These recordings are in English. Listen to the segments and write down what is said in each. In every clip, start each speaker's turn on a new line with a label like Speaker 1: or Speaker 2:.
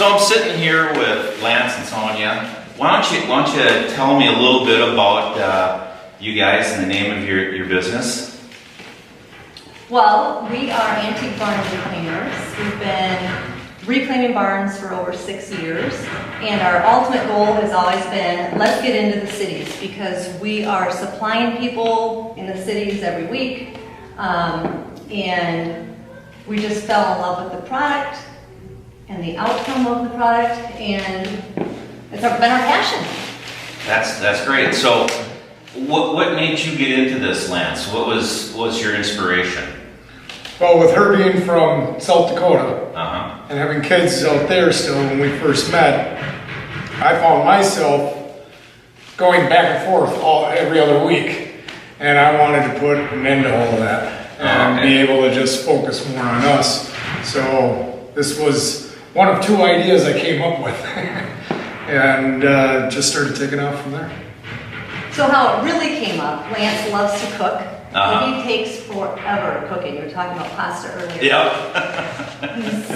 Speaker 1: So I'm sitting here with Lance and Sonia. Why don't you tell me a little bit about you guys and the name of your business?
Speaker 2: Well, we are Antique Barnwood Reclaimers. We've been reclaiming barns for over 6 years, and our ultimate goal has always been, let's get into the cities, because we are supplying people in the cities every week, and we just fell in love with the product and the outcome of the product, and it's been our passion.
Speaker 1: That's great. So what made you get into this, Lance? What was your inspiration?
Speaker 3: Well, with her being from South Dakota and having kids out there still when we first met, I found myself going back and forth every other week, and I wanted to put an end to all of that and be able to just focus more on us. So this was one of two ideas I came up with and just started taking off from there. So
Speaker 2: how it really came up, Lance loves to cook. He takes forever cooking. You were talking about pasta earlier.
Speaker 1: Yep.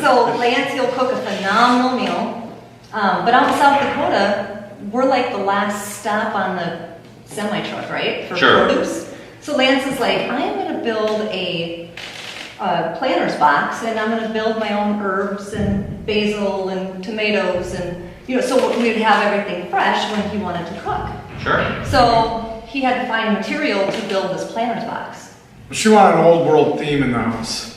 Speaker 2: So Lance, he'll cook a phenomenal meal. But out in South Dakota, we're like the last stop on the semi-truck, right? For produce. So Lance is like, I'm going to build a planter's box, and I'm going to build my own herbs and basil and tomatoes, and so we'd have everything fresh when he wanted to cook.
Speaker 1: Sure.
Speaker 2: So he had to find material to build this planter's box.
Speaker 3: She wanted an old world theme in the house.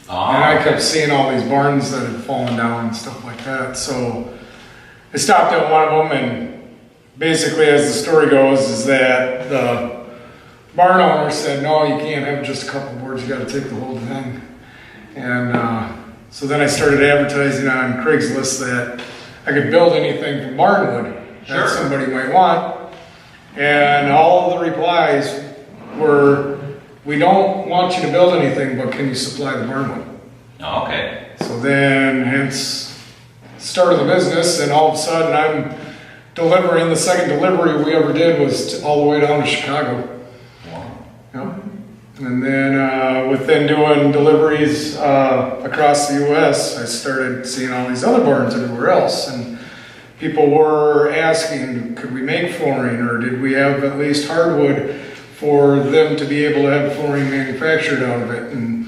Speaker 3: And I kept seeing all these barns that had fallen down and stuff like that. So I stopped at one of them, and basically, as the story goes, is that the barn owner said, no, you can't have just a couple boards, you got to take the whole thing. And so then I started advertising on Craigslist that I could build anything from barnwood that somebody might want. And all of the replies were, we don't want you to build anything, but can you supply the barnwood?
Speaker 1: Oh, okay.
Speaker 3: So then, hence, start of the business, and all of a sudden I'm delivering. The second delivery we ever did was all the way down to Chicago.
Speaker 1: Wow.
Speaker 3: Yep. And then within doing deliveries across the U.S., I started seeing all these other barns everywhere else, and people were asking, could we make flooring, or did we have at least hardwood for them to be able to have flooring manufactured out of it? And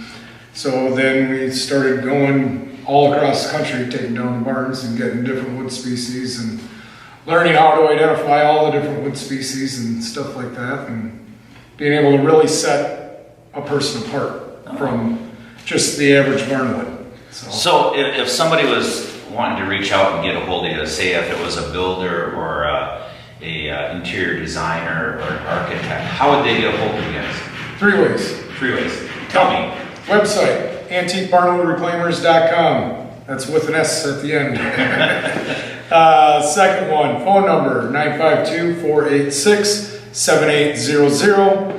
Speaker 3: so then we started going all across the country, taking down barns and getting different wood species and learning how to identify all the different wood species and stuff like that, and being able to really set a person apart from just the average barnwood.
Speaker 1: So if somebody was wanting to reach out and get a hold of you, say if it was a builder or a interior designer or an architect, how would they get a hold of you guys?
Speaker 3: 3 ways.
Speaker 1: 3 ways. Tell me.
Speaker 3: Website, antiquebarnwoodreclaimers.com. That's with an S at the end. Second one, phone number, 952-486-7800.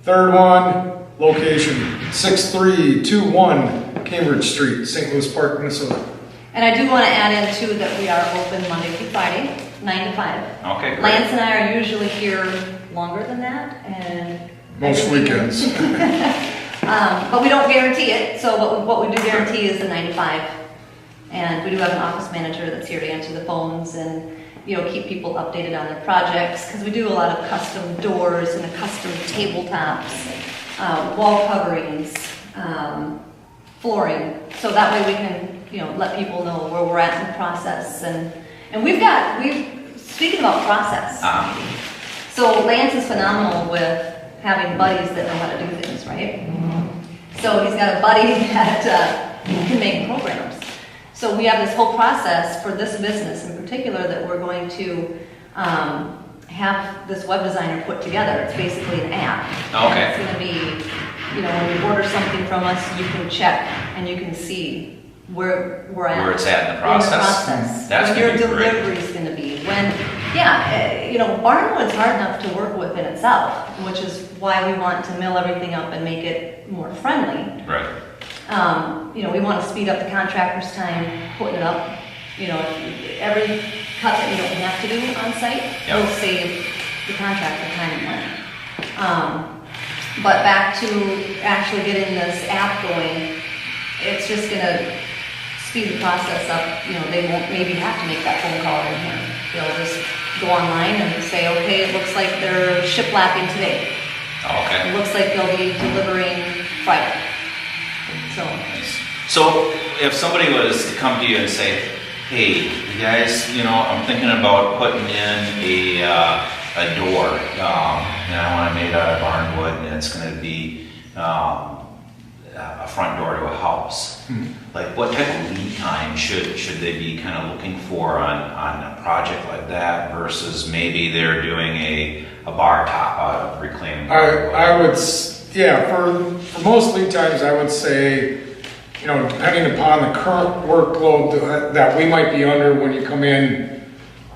Speaker 3: Third one, location, 6321 Cambridge Street, St. Louis Park, Minnesota.
Speaker 2: And I do want to add in too that we are open Monday through Friday, 9 to 5.
Speaker 1: Okay, great.
Speaker 2: Lance and I are usually here longer than that, and
Speaker 3: most weekends.
Speaker 2: But we don't guarantee it. So what we do guarantee is the 9 to 5, and we do have an office manager that's here to answer the phones and keep people updated on their projects, because we do a lot of custom doors and custom tabletops, wall coverings, flooring. So that way we can let people know where we're at in the process, and speaking about process. So Lance is phenomenal with having buddies that know how to do things, right? So he's got a buddy that can make programs. So we have this whole process for this business in particular that we're going to have this web designer put together. It's basically an app.
Speaker 1: Okay.
Speaker 2: And it's going to be, when you order something from us, you can check and you can see where we're at.
Speaker 1: Where it's at in the process. That's
Speaker 2: when your delivery is going to be. Barnwood's hard enough to work with in itself, which is why we want to mill everything up and make it more friendly.
Speaker 1: Right.
Speaker 2: We want to speed up the contractor's time putting it up. Every cut that you don't have to do on site will save the contractor time and money. But back to actually getting this app going, it's just going to speed the process up, they won't maybe have to make that phone call in here. They'll just go online and say, okay, it looks like they're shiplapping today.
Speaker 1: Okay.
Speaker 2: It looks like they'll be delivering Friday.
Speaker 1: So if somebody was to come to you and say, hey, you guys, I'm thinking about putting in a door, and I want it made out of barnwood, and it's going to be a front door to a house. Like, what type of lead time should they be kind of looking for on a project like that versus maybe they're doing a bar top out of reclaimed barnwood?
Speaker 3: I would, for most lead times, I would say, depending upon the current workload that we might be under when you come in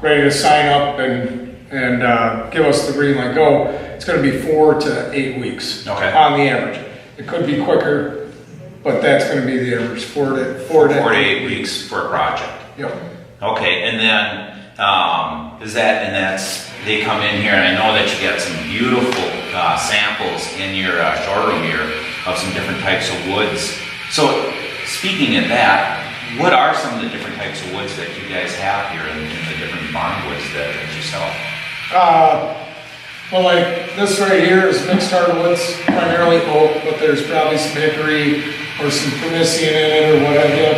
Speaker 3: ready to sign up and give us the green light go, it's going to be 4 to 8 weeks on the average. It could be quicker, but that's going to be the average, 4 to
Speaker 1: 8 weeks for a project.
Speaker 3: Yep.
Speaker 1: Okay, and then they come in here, and I know that you got some beautiful samples in your showroom here of some different types of woods. So speaking of that, what are some of the different types of woods that you guys have here in the different barnwoods that you sell?
Speaker 3: Well, like this right here is mixed hardwoods, primarily oak, but there's probably some hickory or some Promethean in it or what have you.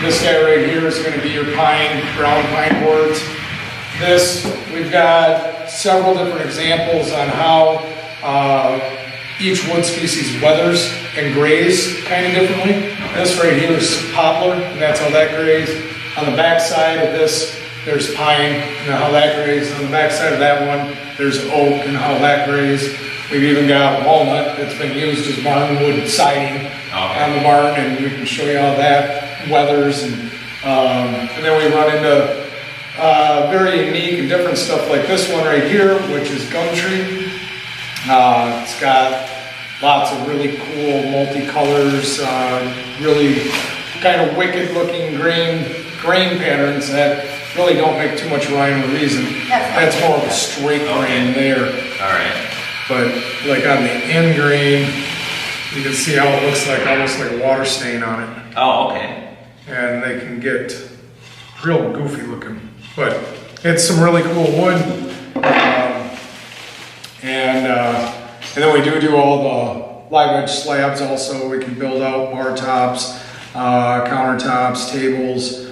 Speaker 3: This guy right here is going to be your brown pine boards. We've got several different examples on how each wood species weathers and grays kind of differently. This right here is poplar, and that's how that grays. On the back side of this, there's pine, and how that grays. On the back side of that one, there's oak, and how that grays. We've even got walnut that's been used as barnwood siding on the barn, and we can show you how that weathers. And then we run into very unique and different stuff like this one right here, which is gum tree. It's got lots of really cool multicolors, really kind of wicked looking grain patterns that really don't make too much rhyme or reason. That's more of a straight grain there.
Speaker 1: All right.
Speaker 3: But like on the end grain, you can see how it looks like almost like a water stain on it.
Speaker 1: Oh, okay.
Speaker 3: And they can get real goofy looking. But it's some really cool wood. And then we do all the live edge slabs also. We can build out bar tops, countertops, tables.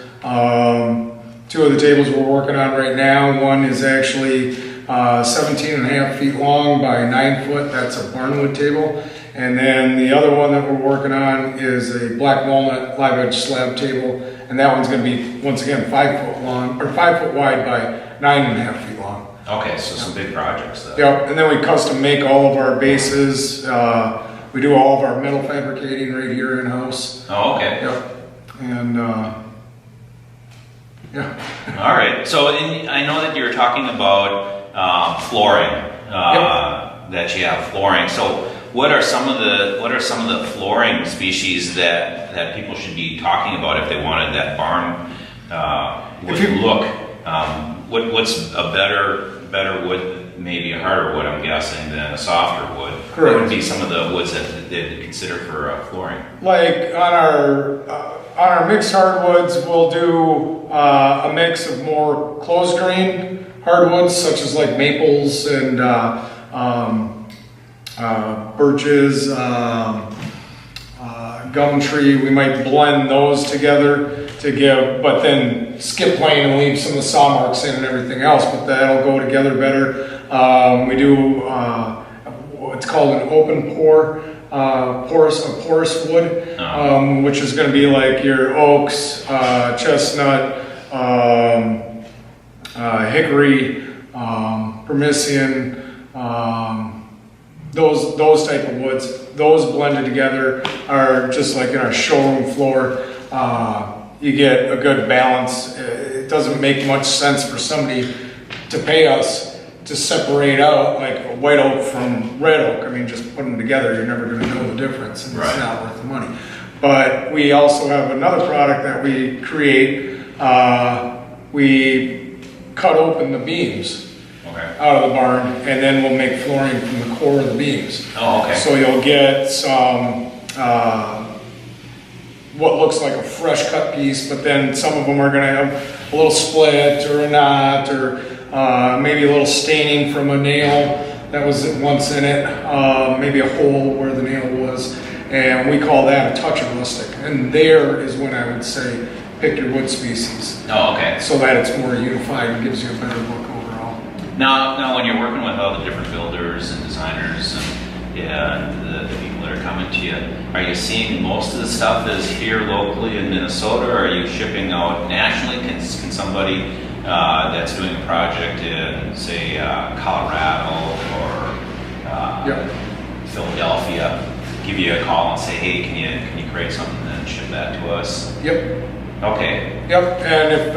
Speaker 3: 2 of the tables we're working on right now, one is actually 17.5 feet long by 9 foot. That's a barnwood table. And then the other one that we're working on is a black walnut live edge slab table. And that one's going to be, once again, 5 foot long, or 5 foot wide by 9.5 feet long.
Speaker 1: Okay, so some big projects though.
Speaker 3: Yep, and then we custom make all of our bases. We do all of our metal fabricating right here in-house.
Speaker 1: Oh, okay.
Speaker 3: Yep, and yeah.
Speaker 1: All right, so I know that you were talking about flooring, that you have flooring. So what are some of the flooring species that people should be talking about if they wanted that barn look? What's a better wood, maybe a harder wood, I'm guessing, than a softer wood?
Speaker 3: Correct.
Speaker 1: What would be some of the woods that they'd consider for flooring?
Speaker 3: Like on our mixed hardwoods, we'll do a mix of more closed grain hardwoods, such as like maples and birches, gum tree. We might blend those together to give, but then skip plane and leave some of the saw marks in and everything else, but that'll go together better. We do what's called an open pore, porous wood, which is going to be like your oaks, chestnut, hickory, Promethean, those type of woods. Those blended together are just like in our showroom floor. You get a good balance. It doesn't make much sense for somebody to pay us to separate out like a white oak from red oak. I mean, just put them together, you're never going to know the difference, and it's not worth the money. But we also have another product that we create. We cut open the beams out of the barn, and then we'll make flooring from the core of the beams.
Speaker 1: Oh, okay.
Speaker 3: So you'll get some what looks like a fresh cut piece, but then some of them are going to have a little split or a knot or maybe a little staining from a nail that was once in it, maybe a hole where the nail was, and we call that a touch of rustic. And there is when I would say pick your wood species.
Speaker 1: Oh, okay.
Speaker 3: So that it's more unified and gives you a better look overall.
Speaker 1: Now when you're working with all the different builders and designers and the people that are coming to you, are you seeing most of the stuff is here locally in Minnesota, or are you shipping out nationally? Can somebody that's doing a project in, say, Colorado or Philadelphia give you a call and say, hey, can you create something and ship that to us?
Speaker 3: Yep.
Speaker 1: Okay.
Speaker 3: Yep, and if,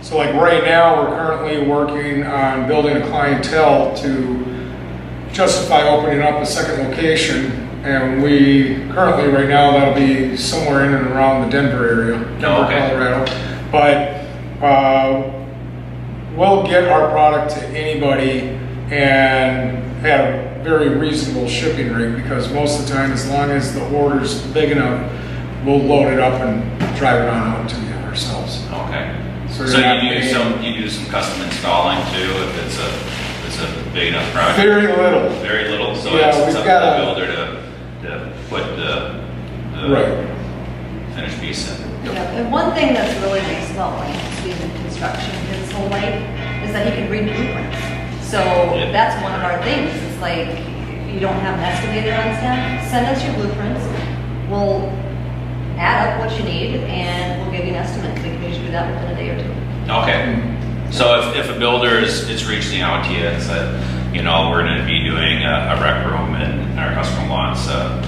Speaker 3: so like right now, we're currently working on building a clientele to justify opening up a second location, and we currently, right now, that'll be somewhere in and around the Denver area, Denver, Colorado. But we'll get our product to anybody and at a very reasonable shipping rate, because most of the time, as long as the order's big enough, we'll load it up and drive it on out to you ourselves.
Speaker 1: Okay. So you do some custom installing too, if it's a big enough project?
Speaker 3: Very little.
Speaker 1: Very little. So
Speaker 3: yeah,
Speaker 1: it's
Speaker 3: we've
Speaker 1: up
Speaker 3: got
Speaker 1: to the builder to put the finished piece in.
Speaker 2: Yeah, and one thing that's really nice about Lance's construction his whole life is that he can read blueprints. So that's one of our things. It's like, if you don't have an estimator on staff, send us your blueprints. We'll add up what you need and we'll give you an estimate. We can usually do that within a day or two.
Speaker 1: Okay. So if a builder is reaching out to you and said, we're going to be doing a rec room and our customer wants a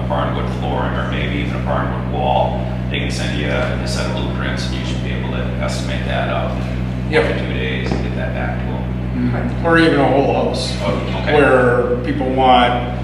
Speaker 1: barnwood flooring or maybe even a barnwood wall, they can send you a set of blueprints and you should be able to estimate that out in 1 to 2 days and get that back to them.
Speaker 3: Mm-hmm. Or even a whole house, where people want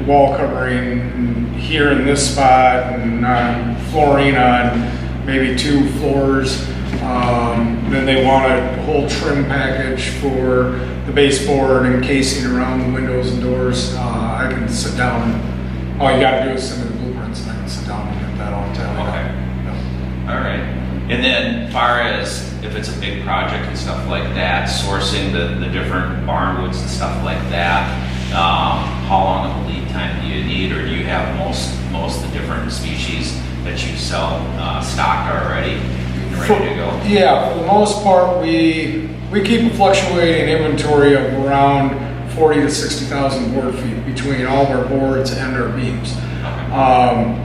Speaker 3: wall covering here in this spot and flooring on maybe 2 floors. Then they want a whole trim package for the baseboard and casing around the windows and doors. I can sit down and all you got to do is send me the blueprints and I can sit down and get that all tallied
Speaker 1: Okay.
Speaker 3: up.
Speaker 1: All right. And then far as if it's a big project and stuff like that, sourcing the different barnwoods and stuff like that, how long of a lead time do you need, or do you have most of the different species that you sell stocked already and ready to go?
Speaker 3: Yeah, for the most part, we keep a fluctuating inventory of around 40 to 60,000 board feet between all of our boards and our beams.
Speaker 1: Okay.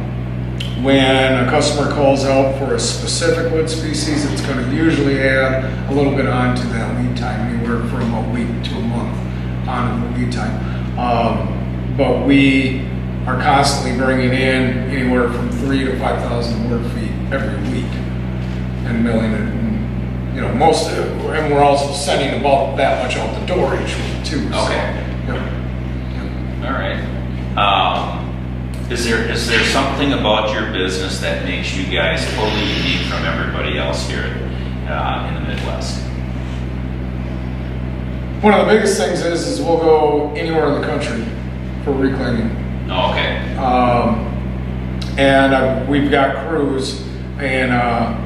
Speaker 3: When a customer calls out for a specific wood species, it's going to usually add a little bit onto that lead time, anywhere from a week to a month on the lead time. But we are constantly bringing in anywhere from 3,000 to 5,000 board feet every week and milling it. And, most of it, and we're also sending about that much out the door each week too.
Speaker 1: Okay.
Speaker 3: So, yep.
Speaker 1: All right. Is there something about your business that makes you guys totally unique from everybody else here in the Midwest?
Speaker 3: One of the biggest things is we'll go anywhere in the country for reclaiming.
Speaker 1: Oh, okay.
Speaker 3: And we've got crews in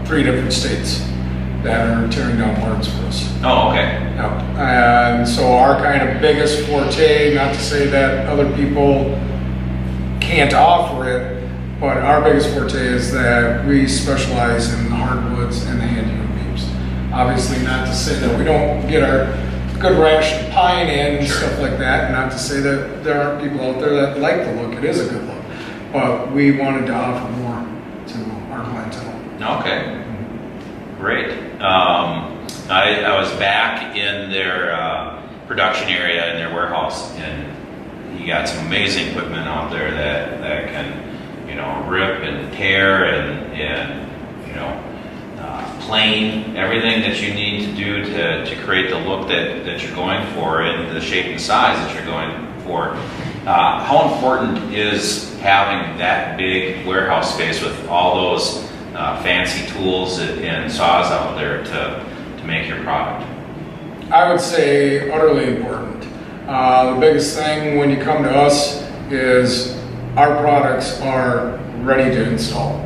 Speaker 3: 3 different states that are tearing down barns for us.
Speaker 1: Oh, okay.
Speaker 3: Yep. And so our kind of biggest forte, not to say that other people can't offer it, but our biggest forte is that we specialize in the hardwoods and the hand-hewn beams. Obviously, not to say that we don't get our good ration of pine in and stuff like that, not to say that there aren't people out there that like the look. It is a good look, but we wanted to offer more to our clientele.
Speaker 1: Okay. Great. I was back in their production area in their warehouse, and you got some amazing equipment out there that can, rip and tear and plane, everything that you need to do to create the look that you're going for and the shape and size that you're going for. How important is having that big warehouse space with all those fancy tools and saws out there to make your product?
Speaker 3: I would say utterly important. The biggest thing when you come to us is our products are ready to install.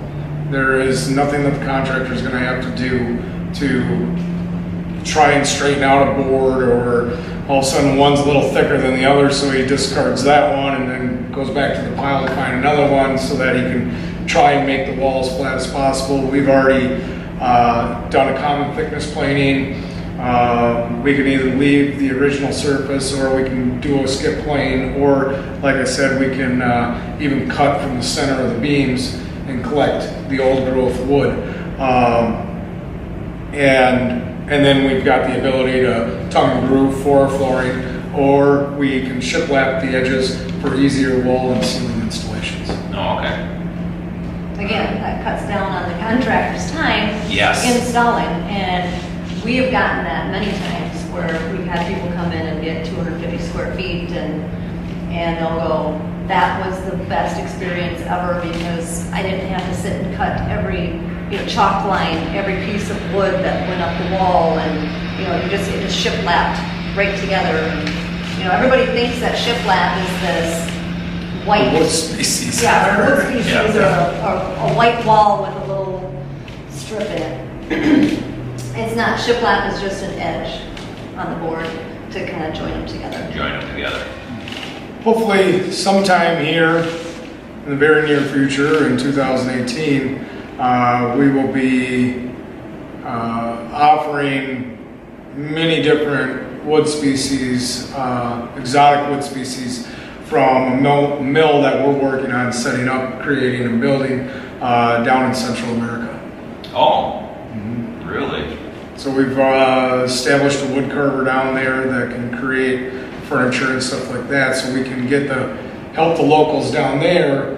Speaker 3: There is nothing that the contractor is going to have to do to try and straighten out a board, or all of a sudden one's a little thicker than the other, so he discards that one and then goes back to the pile to find another one so that he can try and make the wall as flat as possible. We've already done a common thickness planing. We can either leave the original surface, or we can do a skip plane, or like I said, we can even cut from the center of the beams and collect the old growth wood. And then we've got the ability to tongue and groove for flooring, or we can shiplap the edges for easier wall and ceiling installations.
Speaker 1: Oh, okay.
Speaker 2: Again, that cuts down on the contractor's time
Speaker 1: Yes.
Speaker 2: installing, and we have gotten that many times where we've had people come in and get 250 square feet, and they'll go, that was the best experience ever, because I didn't have to sit and cut every chalk line, every piece of wood that went up the wall, and it just shiplapped right together. And, everybody thinks that shiplap is this white
Speaker 3: Wood species.
Speaker 2: Yeah, or wood species,
Speaker 1: Yeah.
Speaker 2: or a white wall with a little strip in it. It's not. Shiplap is just an edge on the board to kind of join them together.
Speaker 1: Join them together.
Speaker 3: Hopefully sometime here in the very near future, in 2018, we will be offering many different wood species, exotic wood species, from a mill that we're working on setting up, creating, and building down in Central America.
Speaker 1: Oh, really?
Speaker 3: So we've established a wood carver down there that can create furniture and stuff like that, so we can help the locals down there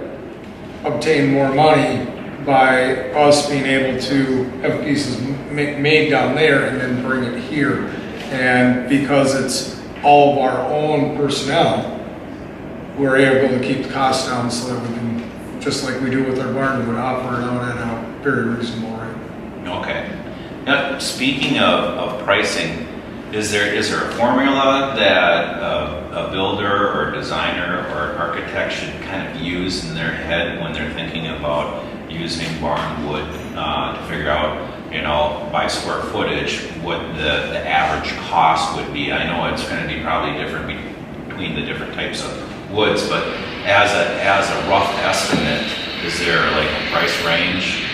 Speaker 3: obtain more money by us being able to have pieces made down there and then bring it here. And because it's all of our own personnel, we're able to keep the costs down so that we can, just like we do with our barn, would offer it out at a very reasonable rate.
Speaker 1: Okay. Now, speaking of pricing, is there a formula that a builder or designer or architect should kind of use in their head when they're thinking about using barn wood to figure out, by square footage, what the average cost would be? I know it's going to be probably different between the different types of woods, but as a rough estimate, is there like a price range,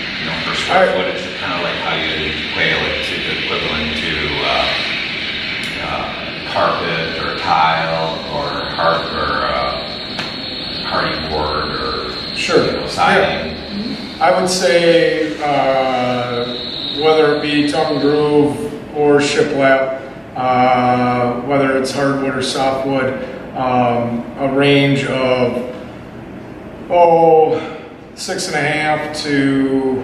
Speaker 1: per square footage, kind of like how you equate it to the equivalent to carpet or tile or hardy board or
Speaker 3: Sure.
Speaker 1: siding?
Speaker 3: Yeah. I would say whether it be tongue groove or shiplap, whether it's hardwood or softwood, a range of $6.50 to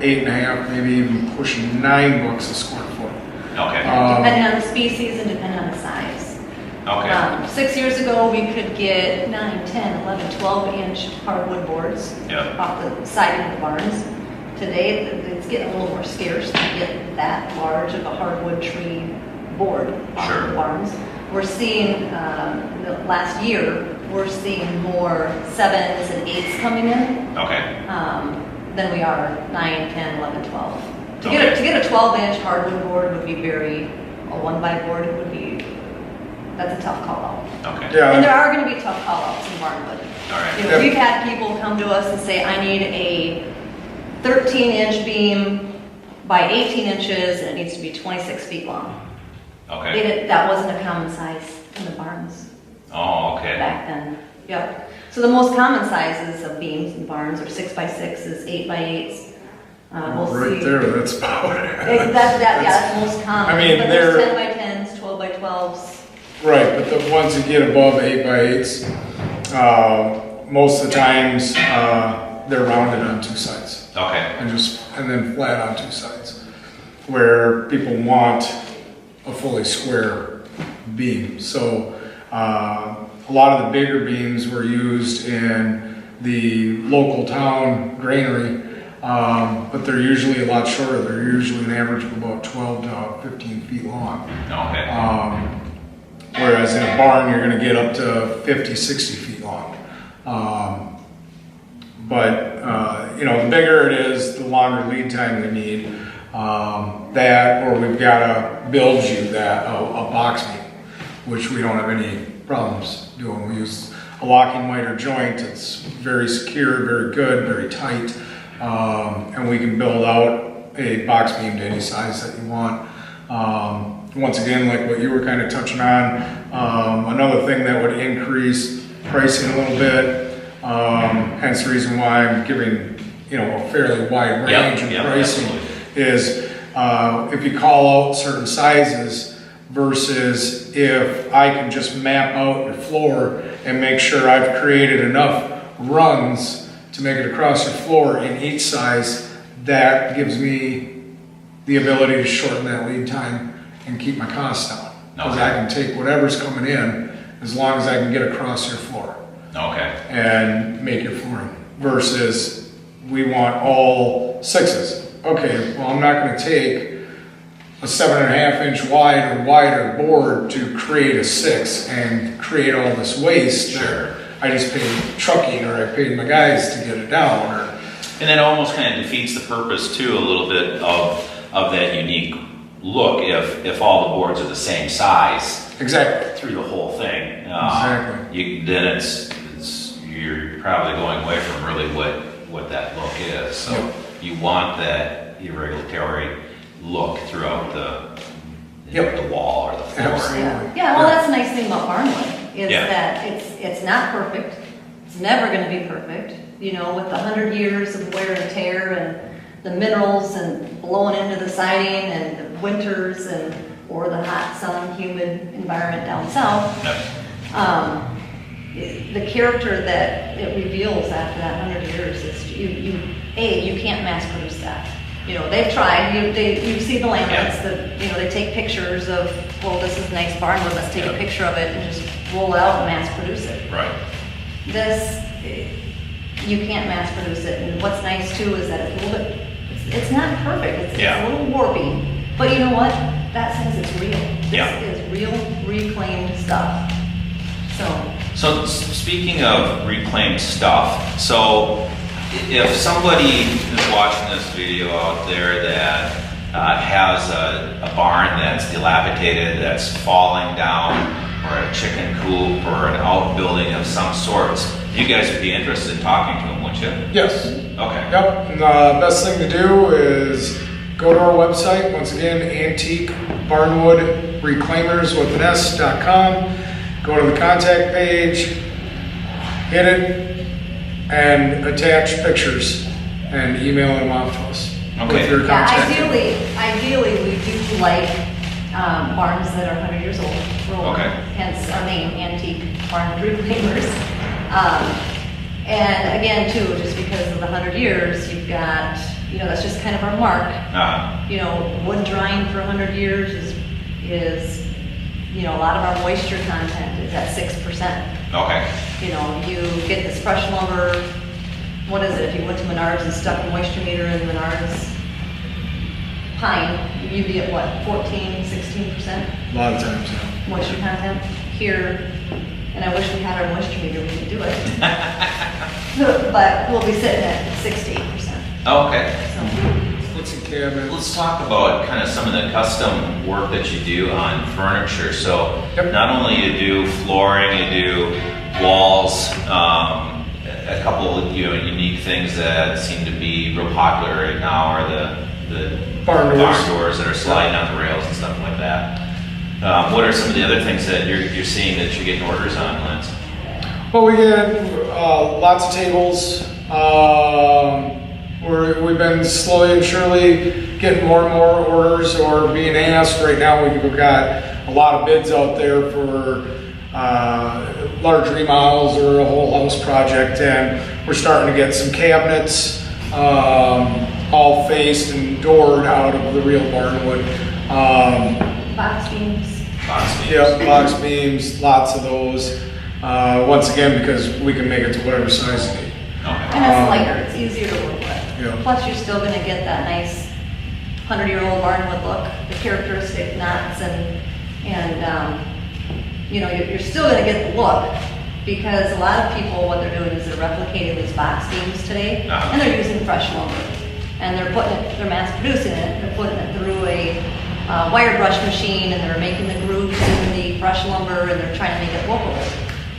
Speaker 3: $8.50, maybe even pushing $9 a square foot.
Speaker 1: Okay.
Speaker 2: Depending on the species and depending on the size.
Speaker 1: Okay.
Speaker 2: 6 years ago, we could get 9, 10, 11, 12-inch hardwood boards
Speaker 1: Yep.
Speaker 2: off the siding of the barns. Today, it's getting a little more scarce to get that large of a hardwood tree board off
Speaker 1: Sure.
Speaker 2: the barns. We're seeing, the last year, we're seeing more 7s and 8s coming in
Speaker 1: Okay.
Speaker 2: than we are 9, 10, 11, 12. To
Speaker 1: Okay.
Speaker 2: get a 12-inch hardwood board would be a 1x board would be, that's a tough call out.
Speaker 1: Okay.
Speaker 3: Yeah.
Speaker 2: And there are going to be tough call outs in barnwood.
Speaker 1: All right.
Speaker 3: Yep.
Speaker 2: We've had people come to us and say, I need a 13-inch beam by 18 inches, and it needs to be 26 feet long.
Speaker 1: Okay.
Speaker 2: That wasn't a common size in the barns
Speaker 1: Oh, okay.
Speaker 2: back then. Yep. So the most common sizes of beams in barns are 6x6s, 8x8s. We'll
Speaker 3: Right
Speaker 2: see.
Speaker 3: there, that's about it.
Speaker 2: That's the most common.
Speaker 3: I mean,
Speaker 2: but there's
Speaker 3: they're-
Speaker 2: 10x10s, 12x12s.
Speaker 3: Right, but the ones that get above 8x8s, most of the times, they're rounded on two sides.
Speaker 1: Okay.
Speaker 3: And then flat on two sides, where people want a fully square beam. So a lot of the bigger beams were used in the local town granary, but they're usually a lot shorter. They're usually an average of about 12 to 15 feet long.
Speaker 1: Okay.
Speaker 3: Whereas in a barn, you're going to get up to 50, 60 feet long. But, you know, the bigger it is, the longer lead time we need. That, or we've got to build you that, a box beam, which we don't have any problems doing. We use a locking miter joint. It's very secure, very good, very tight. And we can build out a box beam to any size that you want. Once again, like what you were kind of touching on, another thing that would increase pricing a little bit, hence the reason why I'm giving, you know, a fairly wide range of pricing, absolutely. Is if you call out certain sizes versus if I can just map out your floor and make sure I've created enough rungs to make it across your floor in each size, that gives me the ability to shorten that lead time and keep my costs down. Because I can take whatever's coming in as long as I can get across your floor.
Speaker 1: Okay.
Speaker 3: And make your flooring. Versus we want all 6s. Okay, well, I'm not going to take a 7.5 inch wide or wider board to create a 6 and create all this waste.
Speaker 1: Sure.
Speaker 3: I just paid trucking, or I paid my guys to get it down. Or,
Speaker 1: and that almost kind of defeats the purpose too, a little bit of that unique look if all the boards are the same size.
Speaker 3: Exactly.
Speaker 1: Through the whole thing.
Speaker 3: Exactly.
Speaker 1: Then you're probably going away from really what that look is. So you want that irregulatory look throughout the wall or the floor.
Speaker 3: Absolutely.
Speaker 2: Yeah, well, that's the nice thing about Barnwood is that it's not perfect. It's never going to be perfect. You know, with the 100 years of wear and tear and the minerals and blowing into the siding and the winters or the hot sun, humid environment down south. The character that it reveals after that 100 years is you can't mass produce that. You know, they've tried. You see the laminates that they take pictures of. Well, this is nice barnwood. Let's take a picture of it and just roll it out and mass produce it.
Speaker 1: Right.
Speaker 2: This you can't mass produce it. And what's nice too is that it's a little bit. It's not perfect. It's a little warpy. But you know what? That says it's real. This is real reclaimed stuff.
Speaker 1: So speaking of reclaimed stuff, so if somebody is watching this video out there that has a barn that's dilapidated, that's falling down, or a chicken coop, or an outbuilding of some sorts, you guys would be interested in talking to them, wouldn't you?
Speaker 3: Yes.
Speaker 1: Okay.
Speaker 3: Yep. And the best thing to do is go to our website, once again, Antique Barnwood Reclaimers with an S.com. Go to the contact page, hit it, and attach pictures and email them off to us.
Speaker 1: Okay.
Speaker 3: With your contact.
Speaker 2: Ideally, we do like barns that are 100 years old. Hence our name, Antique Barnwood Reclaimers. And again, too, just because of the 100 years, you've got, that's just kind of our mark. Wood drying for 100 years is a lot of our moisture content is at 6%.
Speaker 1: Okay.
Speaker 2: You get this fresh lumber. What is it? If you went to Menards and stuck a moisture meter in Menards pine, you'd be at what, 14, 16%?
Speaker 3: A lot of times, yeah.
Speaker 2: Moisture content here. And I wish we had our moisture meter, we could do it. But we'll be sitting at 68%.
Speaker 1: Okay.
Speaker 3: Let's
Speaker 1: talk about kind of some of the custom work that you do on furniture. So not only you do flooring, you do walls, a couple of unique things that seem to be real popular right now are the barn doors that are sliding on the rails and stuff like that. What are some of the other things that you're seeing that you're getting orders on, Lance?
Speaker 3: Well, we get lots of tables. We've been slowly and surely getting more and more orders or being asked. Right now we've got a lot of bids out there for large remodels or a whole house project, and we're starting to get some cabinets all faced and doored out of the real barnwood.
Speaker 2: Box beams.
Speaker 3: Yeah, box beams, lots of those. Once again, because we can make it to whatever size you need.
Speaker 2: And it's lighter, it's easier to work with.
Speaker 3: Yeah.
Speaker 2: Plus, you're still going to get that nice 100-year-old barnwood look, the characteristic knots, and you're still going to get the look, Because a lot of people, what they're doing is they're replicating these box beams today, and they're using fresh lumber. And they're mass producing it, they're putting it through a wire brush machine, and they're making the grooves in the fresh lumber, and they're trying to make it local.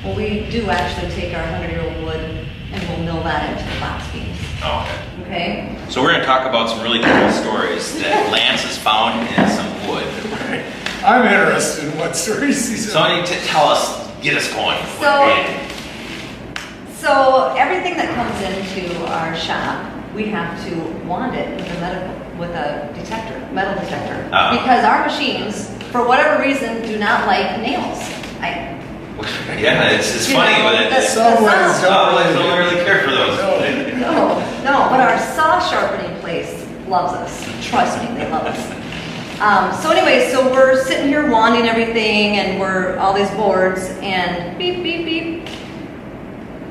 Speaker 2: Well, we do actually take our 100-year-old wood and we'll mill that into the box beams.
Speaker 1: Oh, okay.
Speaker 2: Okay?
Speaker 1: So we're going to talk about some really cool stories that Lance has found in some wood.
Speaker 3: I'm interested in what stories these are.
Speaker 1: So I need to tell us, get us going.
Speaker 2: So everything that comes into our shop, we have to wand it with a metal detector, because our machines, for whatever reason, do not like nails.
Speaker 1: Yeah, it's funny, but don't really care for those.
Speaker 2: No, but our saw sharpening place loves us. Trust me, they love us. So anyway, so we're sitting here wanding everything, and we're all these boards, and beep, beep, beep.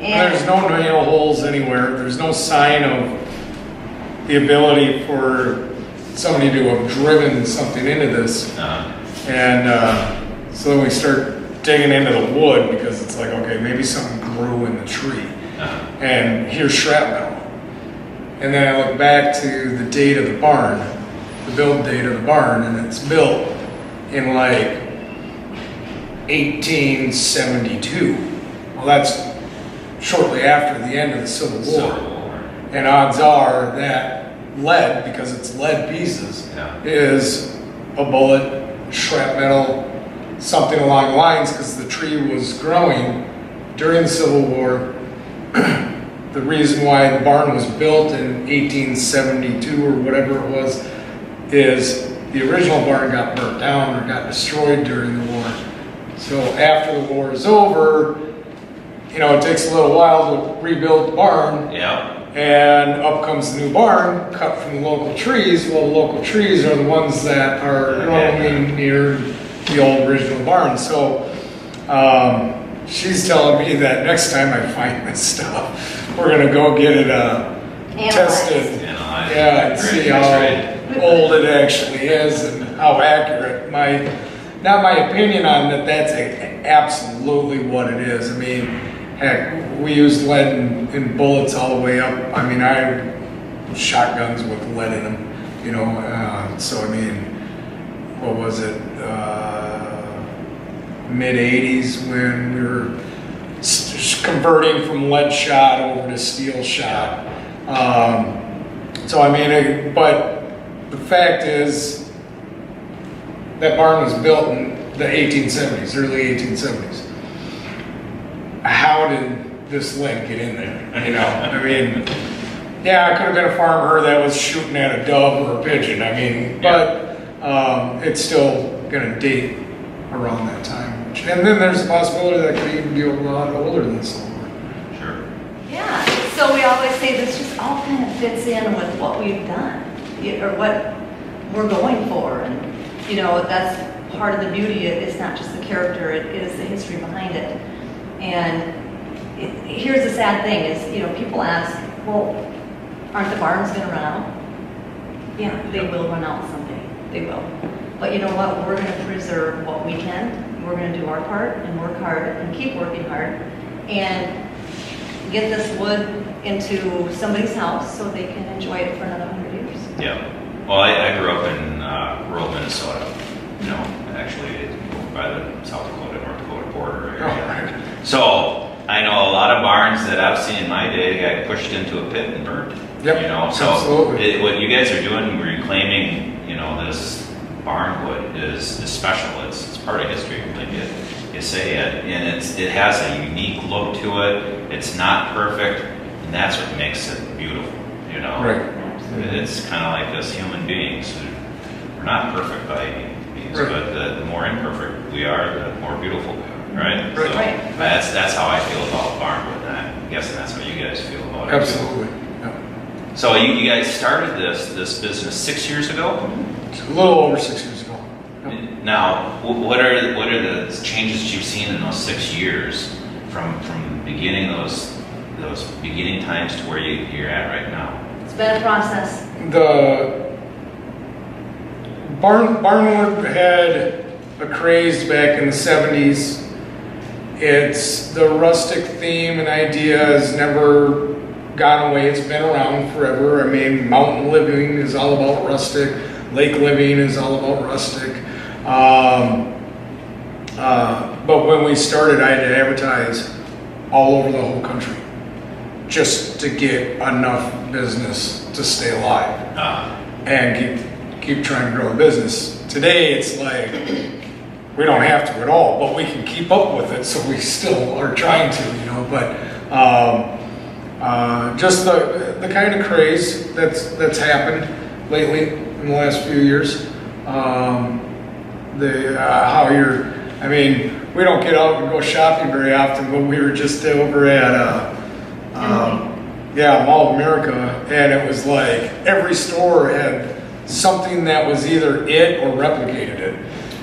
Speaker 2: And
Speaker 3: there's no nail holes anywhere. There's no sign of the ability for somebody to have driven something into this. And so then we start digging into the wood, because it's like, okay, maybe something grew in the tree. And here's shrapnel. And then I look back to the date of the barn, the build date of the barn, and it's built in like 1872. Well, that's shortly after the end of the Civil War. And odds are that lead, because it's lead pieces, is a bullet, shrapnel, something along the lines, because the tree was growing during the Civil War. The reason why the barn was built in 1872 or whatever it was is the original barn got burnt down or got destroyed during the war. So after the war is over, it takes a little while to rebuild the barn.
Speaker 1: Yeah.
Speaker 3: And up comes the new barn, cut from the local trees. Well, the local trees are the ones that are growing near the old original barn. So she's telling me that next time I find this stuff, we're gonna go get it tested. And see how old it actually is and how accurate. Not my opinion on that. That's absolutely what it is. I mean, heck, we use lead in bullets all the way up. I mean, I shotguns with lead in them, so I mean, what was it, mid-80s when we were converting from lead shot over to steel shot. So I mean, but the fact is that barn was built in the 1870s, early 1870s. How did this lead get in there? I mean, yeah, it could have been a farmer that was shooting at a dove or a pigeon. I mean, but it's still going to date around that time. And then there's a possibility that could even be a lot older than silver.
Speaker 1: Sure.
Speaker 2: Yeah, so we always say this just all kind of fits in with what we've done, or what we're going for. And, that's part of the beauty. It's not just the character, it is the history behind it. And here's the sad thing is, people ask, well, aren't the barns going to run out? Yeah, they will run out someday. They will. But you know what? We're going to preserve what we can. We're going to do our part and work hard and keep working hard and get this wood into somebody's house so they can enjoy it for another 100 years.
Speaker 1: Yeah. Well, I grew up in rural Minnesota, actually by the South Dakota, North Dakota border area. So I know a lot of barns that I've seen in my day got pushed into a pit and burned.
Speaker 3: Yep,
Speaker 1: So
Speaker 3: absolutely.
Speaker 1: what you guys are doing, reclaiming, this barn wood is special. It's part of history, like you say it, and it has a unique look to it. It's not perfect, and that's what makes it beautiful.
Speaker 3: Right.
Speaker 1: It's kind of like us human beings. We're not perfect by any means, but the more imperfect we are, the more beautiful we are, right? So that's how I feel about barnwood, and I'm guessing that's how you guys feel about it.
Speaker 3: Absolutely. Yeah.
Speaker 1: So you guys started this business 6 years ago?
Speaker 3: A little over 6 years ago. Yep.
Speaker 1: Now, what are the changes you've seen in those 6 years from beginning those beginning times to where you're at right now?
Speaker 2: It's been a process.
Speaker 3: The barnwood had a craze back in the 70s, It's the rustic theme and idea has never gone away. It's been around forever. I mean, mountain living is all about rustic. Lake living is all about rustic. But when we started, I had to advertise all over the whole country just to get enough business to stay alive and keep trying to grow the business. Today, it's like we don't have to at all, but we can keep up with it, so we still are trying to, you know. But just the kind of craze that's happened lately in the last few years. I mean, we don't get out and go shopping very often, but we were just over at Mall of America, and it was like every store had something that was either it or replicated it.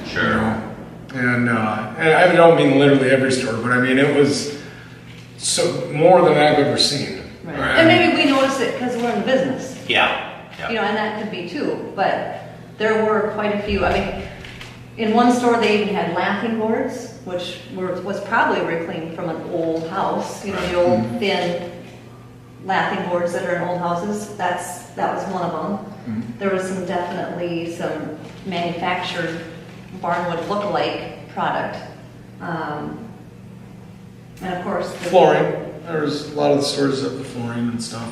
Speaker 1: Sure.
Speaker 3: You know? And I don't mean literally every store, but I mean it was so more than I've ever seen.
Speaker 2: Right. And maybe we notice it because we're in the business.
Speaker 1: Yeah.
Speaker 2: You know, and that could be too. But there were quite a few. I mean, in one store they even had laughing boards, which was probably reclaimed from an old house. You know, the old thin laughing boards that are in old houses. That was one of them. There was definitely some manufactured Barnwood look-alike product, and of course the
Speaker 3: flooring. There's a lot of the stores that have the flooring and stuff.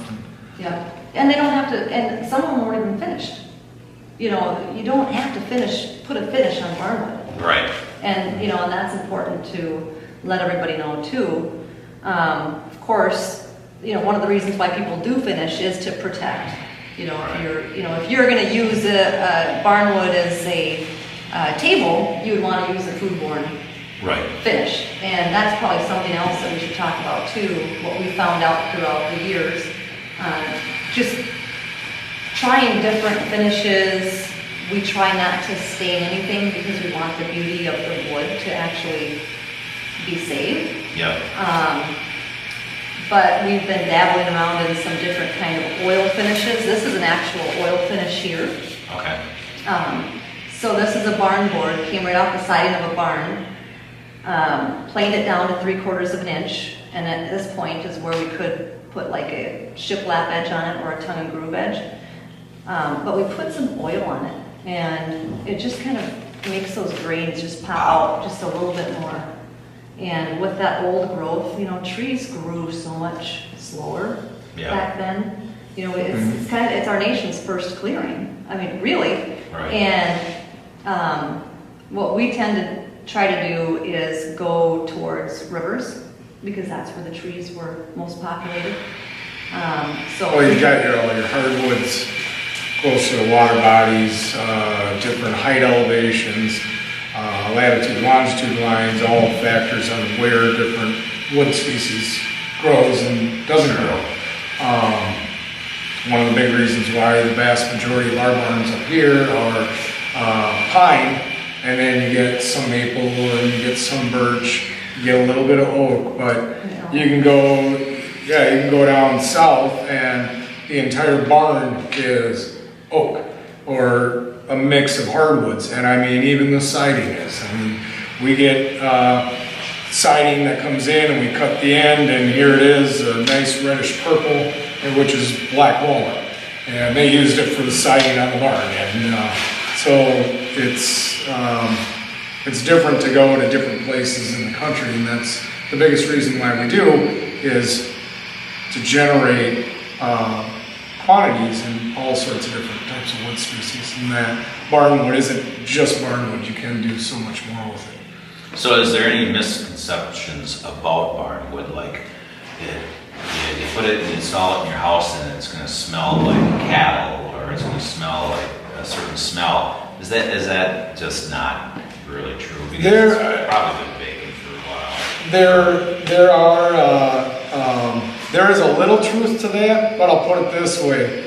Speaker 2: Yeah, and they don't have to, and some of them weren't even finished. You know, you don't have to put a finish on Barnwood.
Speaker 1: Right.
Speaker 2: And you know, and that's important to let everybody know too. Of course, you know, one of the reasons why people do finish is to protect. You know, if you're going to use a Barnwood as a table, you would want to use a foodborne finish. And that's probably something else that we should talk about too, what we found out throughout the years. Just trying different finishes. We try not to stain anything because we want the beauty of the wood to actually be saved.
Speaker 1: Yep.
Speaker 2: But we've been dabbling around in some different kind of oil finishes. This is an actual oil finish here.
Speaker 1: Okay.
Speaker 2: So this is a barn board, came right off the siding of a barn, planed it down to 3/4 of an inch, and at this point is where we could put like a shiplap edge on it or a tongue and groove edge. But we put some oil on it, and it just kind of makes those grains just pop out just a little bit more. And with that old growth, you know, trees grew so much slower back then. You know, it's our nation's first clearing. I mean, really.
Speaker 1: Right.
Speaker 2: And what we tend to try to do is go towards rivers because that's where the trees were most populated.
Speaker 3: Well, you got all your hardwoods close to the water bodies, different height elevations, latitude, longitude lines, all factors on where different wood species grows and doesn't grow. One of the big reasons why the vast majority of our barns up here are pine, and then you get some maple and you get some birch, you get a little bit of oak, but you can go down south and the entire barn is oak or a mix of hardwoods, and I mean even the siding is. I mean, we get siding that comes in and we cut the end, and here it is, a nice reddish purple, which is black walnut, and they used it for the siding on the barn, and so it's different to go to different places in the country, and that's the biggest reason why we do is to generate quantities in all sorts of different types of wood species, and that barnwood isn't just barnwood. You can do so much more with it.
Speaker 1: So is there any misconceptions about barnwood, like you put it and install it in your house and it's going to smell like cattle, or it's going to smell like a certain smell? Is that just not really true? Because it's probably been baking for a while.
Speaker 3: There is a little truth to that, but I'll put it this way.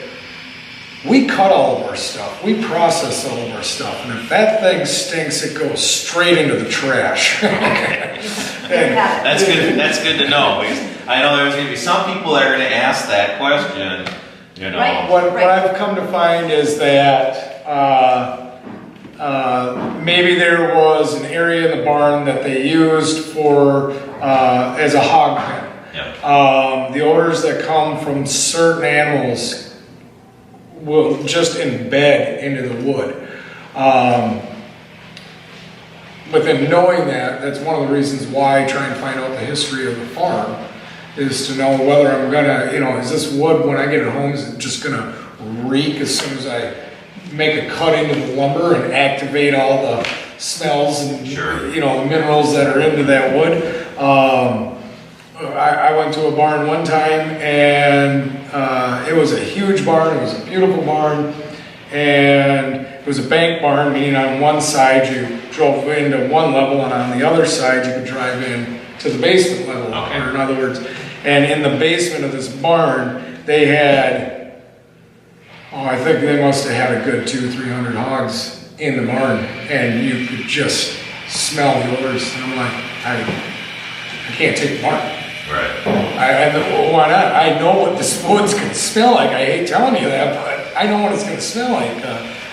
Speaker 3: We cut all of our stuff. We process all of our stuff. And if that thing stinks, it goes straight into the trash.
Speaker 1: That's good. That's good to know, because I know there's going to be some people that are going to ask that question. You know,
Speaker 2: Right.
Speaker 3: What I've come to find is that maybe there was an area in the barn that they used for as a hog pen.
Speaker 1: Yep.
Speaker 3: The odors that come from certain animals will just embed into the wood. But then knowing that, that's one of the reasons why I try and find out the history of the farm, is to know whether I'm gonna, is this wood when I get it home, is it just gonna reek as soon as I make a cut into the lumber and activate all the smells and,
Speaker 1: Sure.
Speaker 3: the minerals that are into that wood. I went to a barn one time and it was a huge barn, it was a beautiful barn, and it was a bank barn, meaning on one side you drove into one level and on the other side you could drive in to the basement level.
Speaker 1: Okay.
Speaker 3: Or in other words, and in the basement of this barn they had, I think they must have had a good 200-300 hogs in the barn, and you could just smell the odors, and I'm like, I can't take the barn.
Speaker 1: Right.
Speaker 3: Why not? I know what this wood's gonna smell like. I hate telling you that, but I know what it's gonna smell like.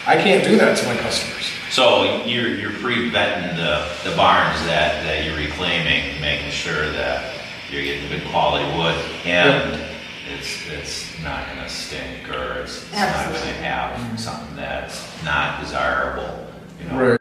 Speaker 3: I can't do that to my customers.
Speaker 1: So you're pre-vetting the barns that you're reclaiming, making sure that you're getting good quality wood, and it's not gonna stink, or it's not gonna have something that's not desirable.
Speaker 3: Right.